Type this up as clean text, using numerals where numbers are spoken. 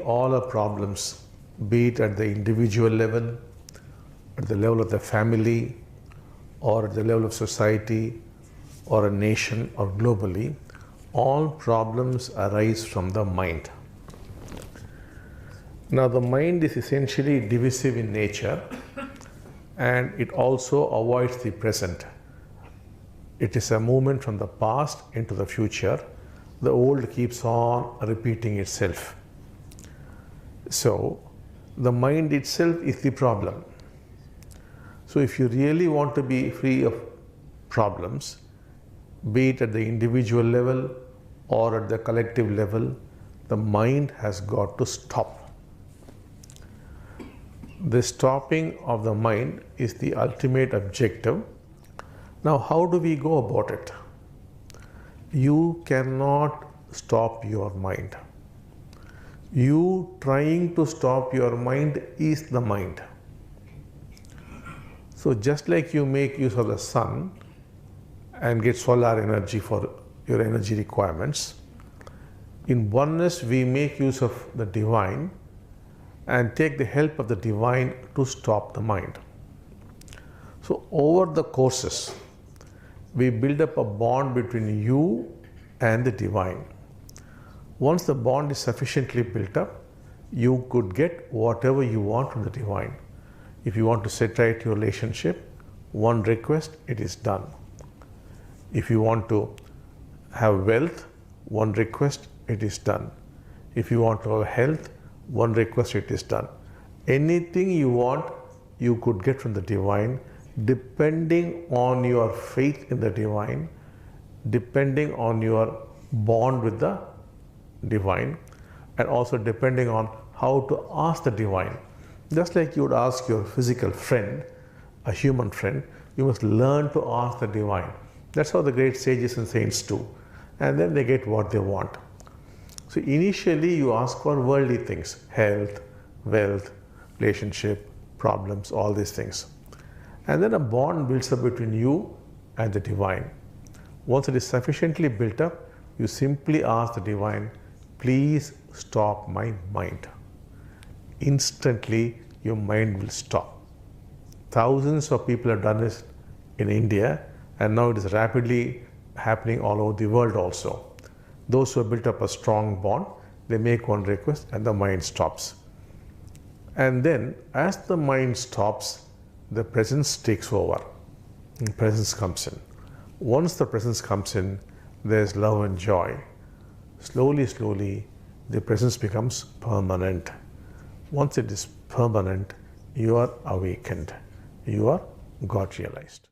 All our problems, be it at the individual level, at the level of the family, or at the level of society, or a nation, or globally, all problems arise from the mind. Now, the mind is essentially divisive in nature, and it also avoids the present. It is a movement from the past into the future. The old keeps on repeating itself. So, the mind itself is the problem. So, if you really want to be free of problems, be it at the individual level or at the collective level, the mind has got to stop. The stopping of the mind is the ultimate objective. Now, how do we go about it? You cannot stop your mind. You trying to stop your mind is the mind. So just like you make use of the sun and get solar energy for your energy requirements, in oneness we make use of the divine and take the help of the divine to stop the mind. So over the courses, we build up a bond between you and the divine. Once the bond is sufficiently built up, you could get whatever you want from the divine. If you want to set right your relationship, one request, it is done. If you want to have wealth, one request, it is done. If you want to have health, one request, it is done. Anything you want, you could get from the divine, depending on your faith in the divine, depending on your bond with the divine, and also depending on how to ask the divine. Just like you would ask your physical friend, a human friend, you must learn to ask the divine. That's how the great sages and saints do. And then they get what they want. So initially you ask for worldly things, health, wealth, relationship, problems, all these things. And then a bond builds up between you and the divine. Once it is sufficiently built up, you simply ask the divine, please stop my mind. Instantly, your mind will stop. Thousands of people have done this in India, and now it is rapidly happening all over the world also. Those who have built up a strong bond, they make one request and the mind stops. And then, as the mind stops, the presence takes over. And presence comes in. Once the presence comes in, there is love and joy. Slowly, slowly, the presence becomes permanent. Once it is permanent, you are awakened. You are God realized.